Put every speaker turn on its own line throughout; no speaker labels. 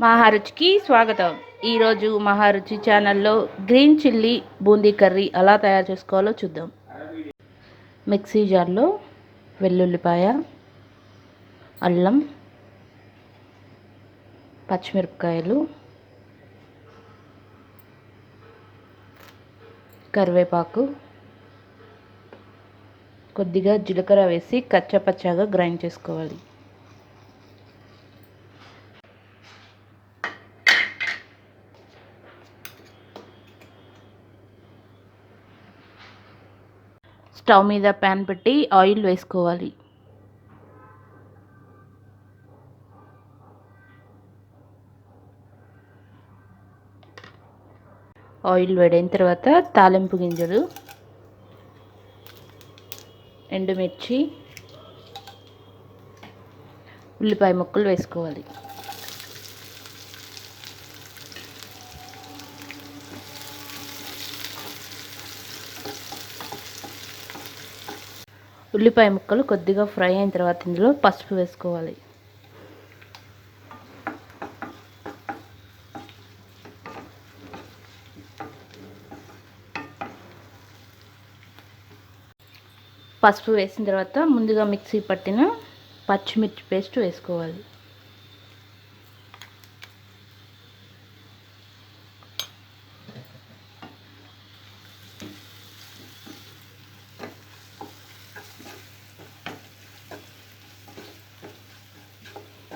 మహారుచికి స్వాగతం. ఈరోజు మహారుచి ఛానల్లో గ్రీన్ చిల్లీ బూందీ కర్రీ ఎలా తయారు చేసుకోవాలో చూద్దాం. మిక్సీ జార్లో వెల్లుల్లిపాయ, అల్లం, పచ్చిమిరపకాయలు, కరివేపాకు, కొద్దిగా జీలకర్ర వేసి కచ్చాపచ్చాగా గ్రైండ్ చేసుకోవాలి. స్టవ్ మీద ప్యాన్ పెట్టి ఆయిల్ వేసుకోవాలి. ఆయిల్ వేడైన తర్వాత తాలింపు గింజలు, ఎండుమిర్చి, ఉల్లిపాయ ముక్కలు వేసుకోవాలి. ఉల్లిపాయ ముక్కలు కొద్దిగా ఫ్రై అయిన తర్వాత ఇందులో పసుపు వేసుకోవాలి. పసుపు వేసిన తర్వాత ముందుగా మిక్సీ పట్టిన పచ్చిమిర్చి పేస్ట్ వేసుకోవాలి.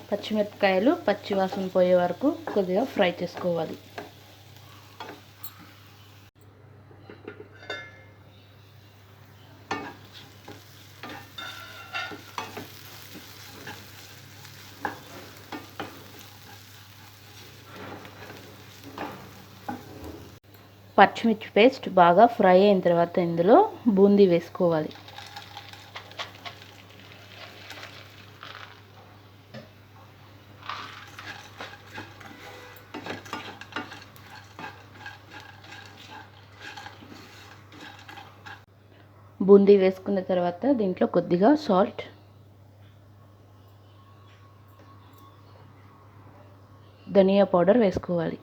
పచ్చిమిరపకాయలు పచ్చి వాసన పోయే వరకు కొద్దిగా ఫ్రై చేసుకోవాలి. పచ్చిమిర్చి పేస్ట్ బాగా ఫ్రై అయిన తర్వాత ఇందులో బూందీ వేసుకోవాలి. బూందీ వేసుకున్న తర్వాత దీంట్లో కొద్దిగా సాల్ట్, ధనియా పౌడర్ వేసుకోవాలి.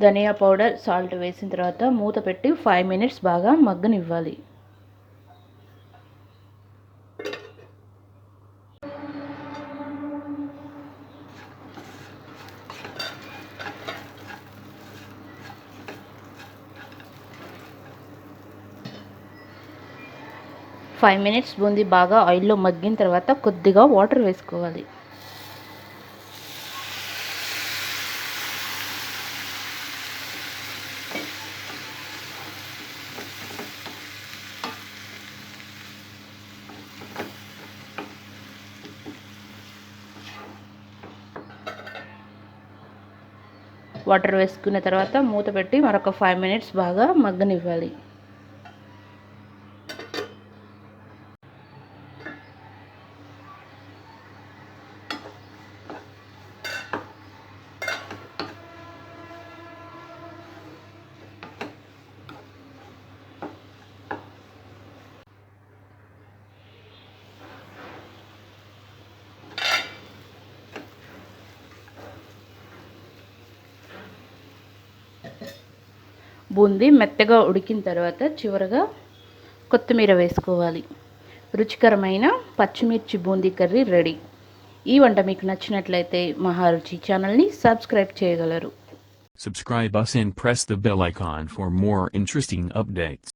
ధనియా పౌడర్, సాల్ట్ వేసిన తర్వాత మూత పెట్టి 5 మినిట్స్ బాగా మగ్గనివ్వాలి. బూందీ బాగా ఆయిల్లో మగ్గిన తర్వాత కొద్దిగా వాటర్ వేసుకోవాలి. వాటర్ వేసుకున్న తర్వాత మూత పెట్టి మరొక 5 మినిట్స్ బాగా మగ్గనివ్వాలి. బూందీ మెత్తగా ఉడికిన తర్వాత చివరగా కొత్తిమీర వేసుకోవాలి. రుచికరమైన పచ్చిమిర్చి బూందీ కర్రీ రెడీ. ఈ వంట మీకు నచ్చినట్లయితే మహారుచి ఛానల్ని సబ్స్క్రైబ్ చేయగలరు.
Subscribe us and press the bell icon for more interesting updates.